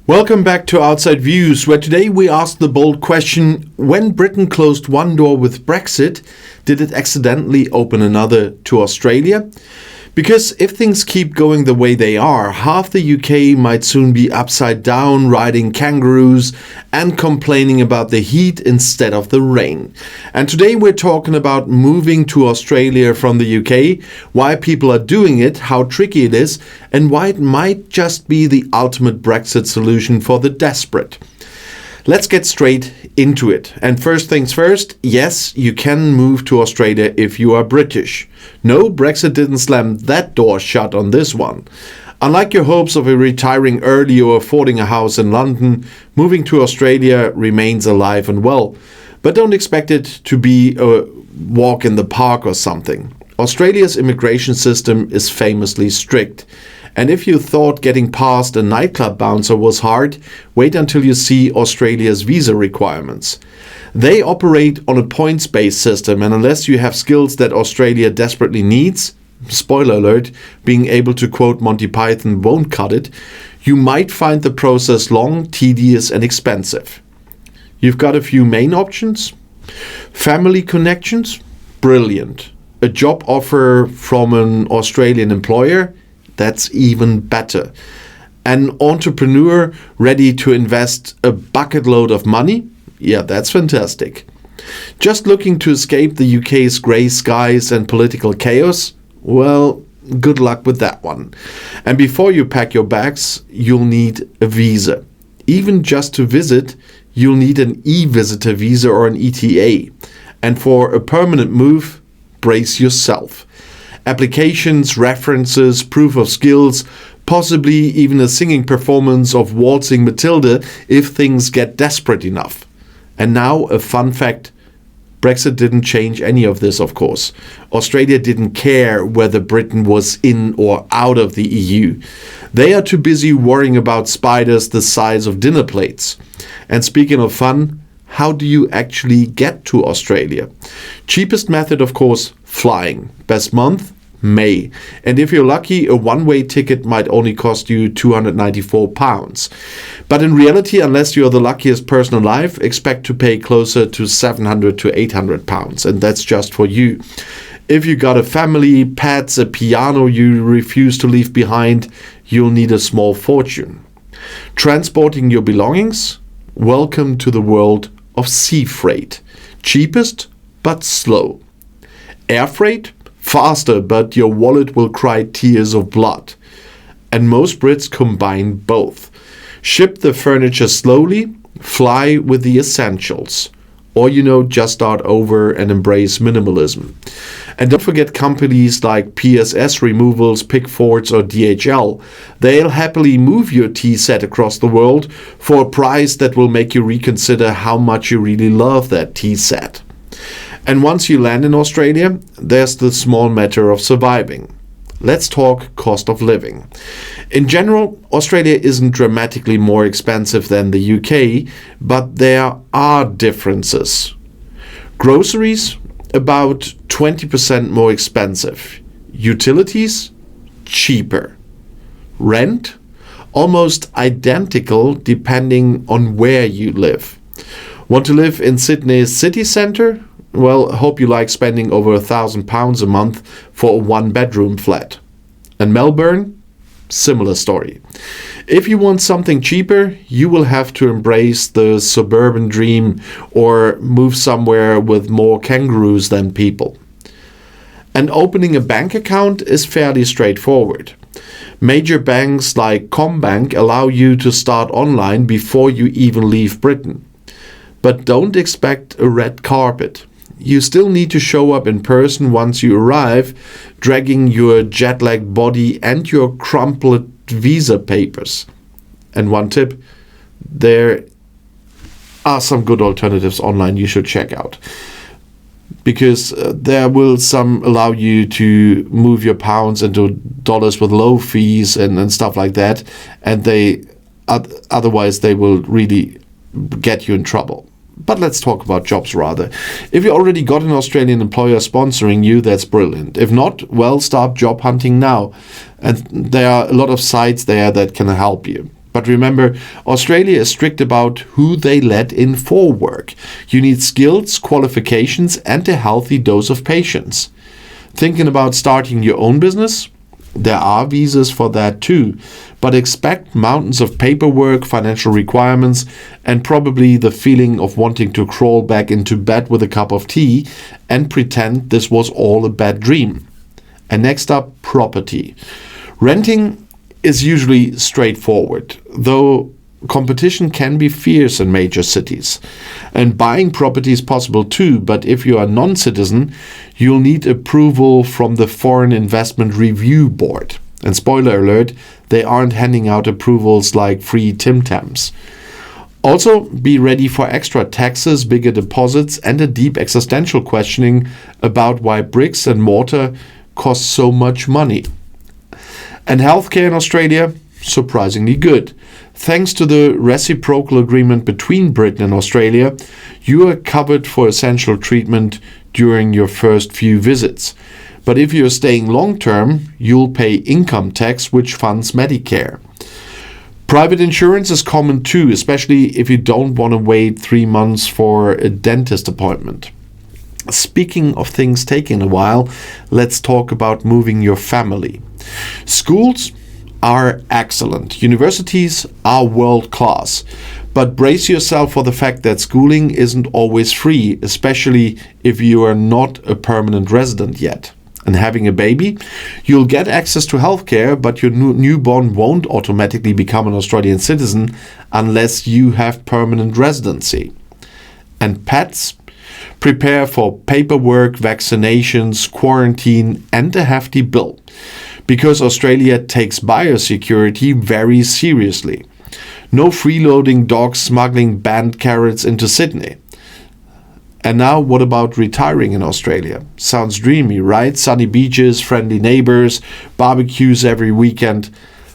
Welcome back to Outside Views, where today we ask the bold question: when Britain closed one door with Brexit, did it accidentally open another to Australia? Because if things keep going the way they are, half the UK might soon be upside down, riding kangaroos and complaining about the heat instead of the rain. And today we're talking about moving to Australia from the UK, why people are doing it, how tricky it is, and why it might just be the ultimate Brexit solution for the desperate. Let's get straight into it. And first things first, yes, you can move to Australia if you are British. No, Brexit didn't slam that door shut on this one. Unlike your hopes of retiring early or affording a house in London, moving to Australia remains alive and well. But don't expect it to be a walk in the park or something. Australia's immigration system is famously strict. And if you thought getting past a nightclub bouncer was hard, wait until you see Australia's visa requirements. They operate on a points-based system, and unless you have skills that Australia desperately needs, spoiler alert, being able to quote Monty Python won't cut it, you might find the process long, tedious and expensive. You've got a few main options. Family connections? Brilliant. A job offer from an Australian employer? That's even better. An entrepreneur ready to invest a bucket load of money? Yeah, that's fantastic. Just looking to escape the UK's grey skies and political chaos? Well, good luck with that one. And before you pack your bags, you'll need a visa. Even just to visit, you'll need an e-visitor visa or an ETA. And for a permanent move, brace yourself. Applications, references, proof of skills, possibly even a singing performance of Waltzing Matilda if things get desperate enough. And now a fun fact: Brexit didn't change any of this, of course. Australia didn't care whether Britain was in or out of the EU. They are too busy worrying about spiders the size of dinner plates. And speaking of fun, how do you actually get to Australia? Cheapest method, of course, flying. Best month? May. And if you're lucky, a one-way ticket might only cost you £294. But in reality, unless you're the luckiest person alive, expect to pay closer to £700 to £800. And that's just for you. If you got a family, pets, a piano you refuse to leave behind, you'll need a small fortune. Transporting your belongings? Welcome to the world of sea freight. Cheapest, but slow. Air freight? Faster, but your wallet will cry tears of blood. And most Brits combine both. Ship the furniture slowly, fly with the essentials. Or, just start over and embrace minimalism. And don't forget companies like PSS Removals, Pickfords or DHL. They'll happily move your tea set across the world for a price that will make you reconsider how much you really love that tea set. And once you land in Australia, there's the small matter of surviving. Let's talk cost of living. In general, Australia isn't dramatically more expensive than the UK, but there are differences. Groceries, about 20% more expensive. Utilities, cheaper. Rent, almost identical depending on where you live. Want to live in Sydney's city centre? Well, hope you like spending over £1,000 a month for a one-bedroom flat. And Melbourne? Similar story. If you want something cheaper, you will have to embrace the suburban dream or move somewhere with more kangaroos than people. And opening a bank account is fairly straightforward. Major banks like CommBank allow you to start online before you even leave Britain. But don't expect a red carpet. You still need to show up in person once you arrive, dragging your jet-lagged body and your crumpled visa papers. And one tip, there are some good alternatives online you should check out. Because there will some allow you to move your pounds into dollars with low fees and stuff like that. And otherwise they will really get you in trouble. But let's talk about jobs rather. If you already got an Australian employer sponsoring you, that's brilliant. If not, well, start job hunting now. And there are a lot of sites there that can help you. But remember, Australia is strict about who they let in for work. You need skills, qualifications, and a healthy dose of patience. Thinking about starting your own business? There are visas for that too, but expect mountains of paperwork, financial requirements, and probably the feeling of wanting to crawl back into bed with a cup of tea and pretend this was all a bad dream. And next up, property. Renting is usually straightforward, though competition can be fierce in major cities. And buying property is possible too, but if you are a non-citizen, you'll need approval from the Foreign Investment Review Board. And spoiler alert, they aren't handing out approvals like free Tim Tams. Also, be ready for extra taxes, bigger deposits, and a deep existential questioning about why bricks and mortar cost so much money. And healthcare in Australia, surprisingly good. Thanks to the reciprocal agreement between Britain and Australia, you are covered for essential treatment during your first few visits. But if you're staying long term, you'll pay income tax, which funds Medicare. Private insurance is common too, especially if you don't want to wait 3 months for a dentist appointment. Speaking of things taking a while, let's talk about moving your family. Schools are excellent. Universities are world class. But brace yourself for the fact that schooling isn't always free, especially if you are not a permanent resident yet. And having a baby, you'll get access to healthcare, but your newborn won't automatically become an Australian citizen unless you have permanent residency. And pets? Prepare for paperwork, vaccinations, quarantine, and a hefty bill. Because Australia takes biosecurity very seriously. No freeloading dogs smuggling banned carrots into Sydney. And now what about retiring in Australia? Sounds dreamy, right? Sunny beaches, friendly neighbors, barbecues every weekend.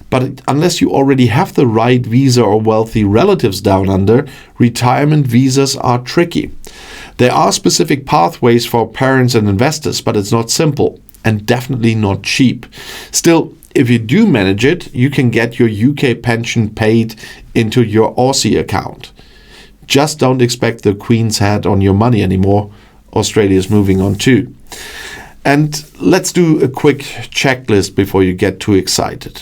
But unless you already have the right visa or wealthy relatives down under, retirement visas are tricky. There are specific pathways for parents and investors, but it's not simple. And definitely not cheap. Still, if you do manage it, you can get your UK pension paid into your Aussie account. Just don't expect the Queen's hat on your money anymore. Australia's moving on too. And let's do a quick checklist before you get too excited.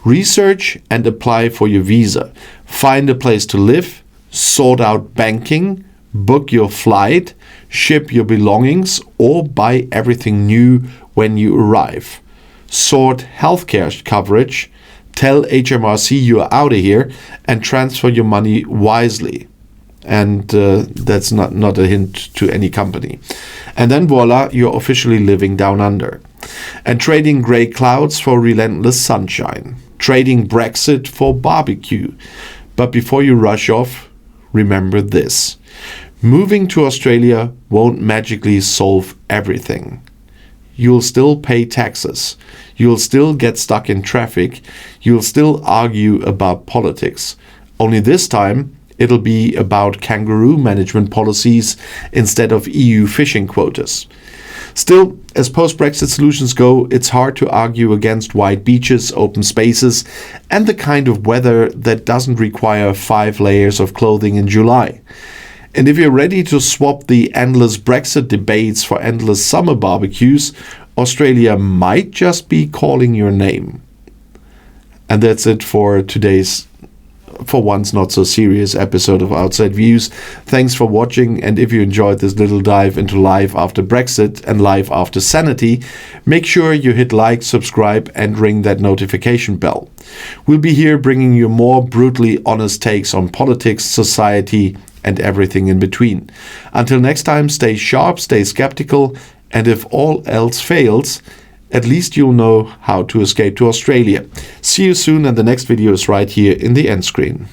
Research and apply for your visa. Find a place to live, sort out banking, book your flight, ship your belongings, or buy everything new when you arrive. Sort healthcare coverage, tell HMRC you're out of here, and transfer your money wisely. And that's not a hint to any company. And then voila, you're officially living down under. And trading grey clouds for relentless sunshine. Trading Brexit for barbecue. But before you rush off, remember this. Moving to Australia won't magically solve everything. You'll still pay taxes. You'll still get stuck in traffic. You'll still argue about politics. Only this time, it'll be about kangaroo management policies instead of EU fishing quotas. Still, as post-Brexit solutions go, it's hard to argue against wide beaches, open spaces, and the kind of weather that doesn't require 5 layers of clothing in July. And if you're ready to swap the endless Brexit debates for endless summer barbecues, Australia might just be calling your name. And that's it for today's, for once not so serious episode of Outside Views. Thanks for watching, and if you enjoyed this little dive into life after Brexit and life after sanity, make sure you hit like, subscribe, and ring that notification bell. We'll be here bringing you more brutally honest takes on politics, society, and everything in between. Until next time, stay sharp, stay skeptical, and if all else fails, at least you'll know how to escape to Australia. See you soon, and the next video is right here in the end screen.